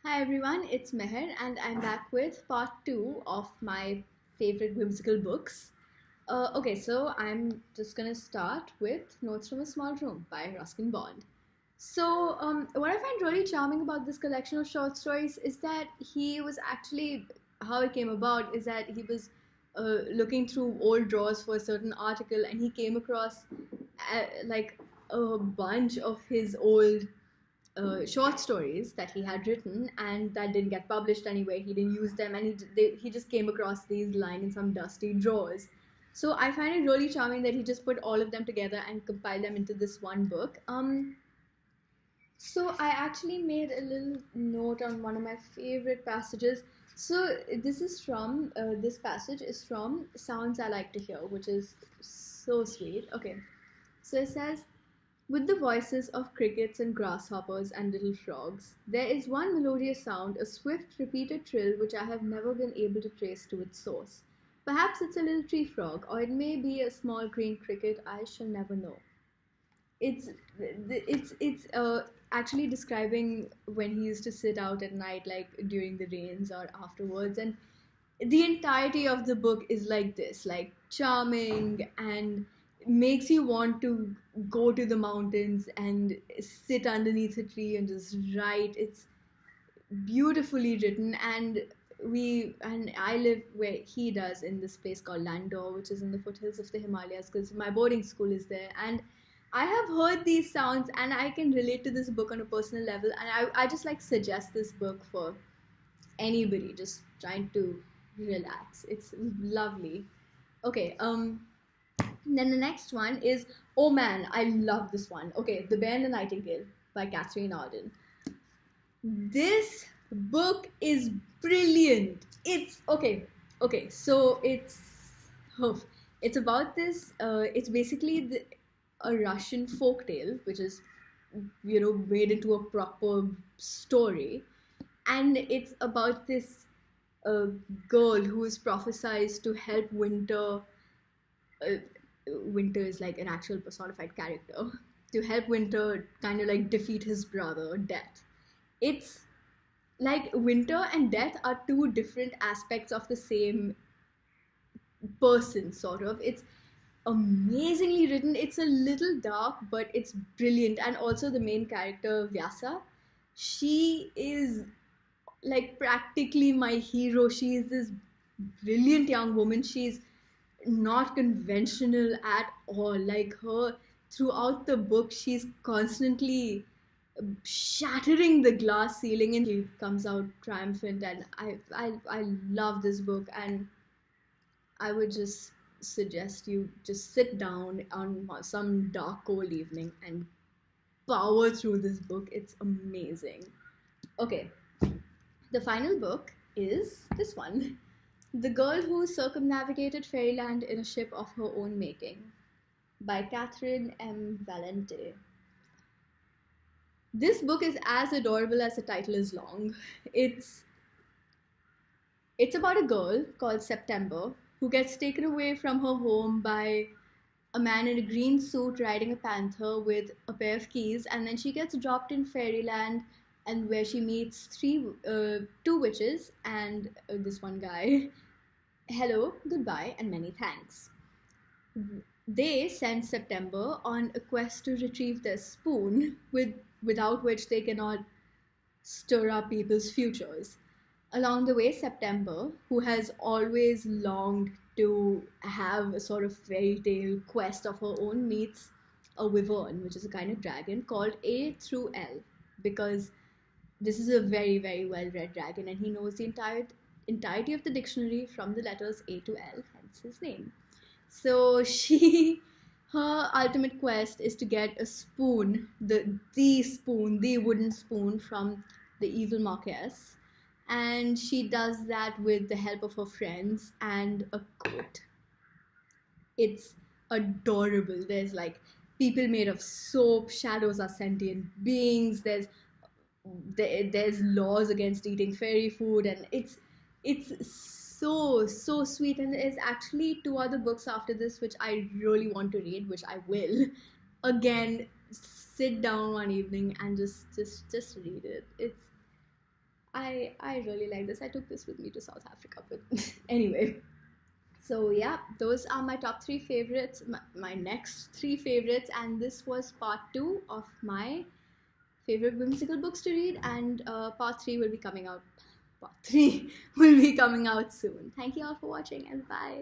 Hi everyone, it's Meher and I'm back with part 2 of my favorite whimsical books. So I'm just gonna start with Notes from a Small Room by Ruskin Bond. What I find really charming about this collection of short stories is that how it came about is that he was looking through old drawers for a certain article and he came across like a bunch of his old short stories that he had written and that didn't get published anyway. He didn't use them, and he just came across these lying in some dusty drawers. So I find it really charming that he just put all of them together and compiled them into this one book. So I actually made a little note on one of my favorite passages. So this passage is from Sounds I Like to Hear, which is so sweet. Okay, so it says, with the voices of crickets and grasshoppers and little frogs, there is one melodious sound, a swift, repeated trill which I have never been able to trace to its source. Perhaps it's a little tree frog, or it may be a small green cricket, I shall never know. It's actually describing when he used to sit out at night, like during the rains or afterwards, and the entirety of the book is like this, like charming, and makes you want to go to the mountains and sit underneath a tree and just write. It's beautifully written, and I live where he does, in this place called Landor, which is in the foothills of the Himalayas, because my boarding school is there. And I have heard these sounds and I can relate to this book on a personal level, and I just like suggest this book for anybody just trying to relax. It's lovely. Okay, then the next one is, oh man, I love this one. Okay, The Bear and the Nightingale by Catherine Arden. This book is brilliant. It's okay. Okay, so oh, it's about this. It's basically a Russian folk tale, which is made into a proper story, and it's about this girl who is prophesized to help Winter. Uh, Winter is like an actual personified character, to help Winter kind of like defeat his brother Death. It's like Winter and Death are two different aspects of the same person, sort of. It's amazingly written. It's a little dark, but it's brilliant. And also the main character Vyasa, she is like practically my hero. She is this brilliant young woman. She's not conventional at all. Like, her throughout the book, she's constantly shattering the glass ceiling and she comes out triumphant. And I love this book, and I would just suggest you just sit down on some dark cold evening and power through this book. It's amazing. Okay, the final book is this one, The Girl Who Circumnavigated Fairyland in a Ship of Her Own Making by Catherine M. Valente. This book is as adorable as the title is long. It's it's about a girl called September who gets taken away from her home by a man in a green suit riding a panther with a pair of keys, and then she gets dropped in fairyland, and where she meets two witches and this one guy. Hello, goodbye, and many thanks. They send September on a quest to retrieve their spoon, without which they cannot stir up people's futures. Along the way, September, who has always longed to have a sort of fairy tale quest of her own, meets a wyvern, which is a kind of dragon called A through L, because this is a very, very well read dragon, and he knows the entirety of the dictionary from the letters A to L, hence his name. So her ultimate quest is to get a spoon, the wooden spoon from the evil Marquess, and she does that with the help of her friends and a coat. It's adorable. There's like people made of soap, shadows are sentient beings, there's laws against eating fairy food, and it's so sweet. And there's actually two other books after this which I really want to read, which I will. Again, sit down one evening and just read it. I really like this. I took this with me to South Africa, but anyway. So yeah, those are my top three favorites, my next three favorites, and this was part two of my favorite whimsical books to read, and part three will be coming out. Part three will be coming out soon. Thank you all for watching, and bye.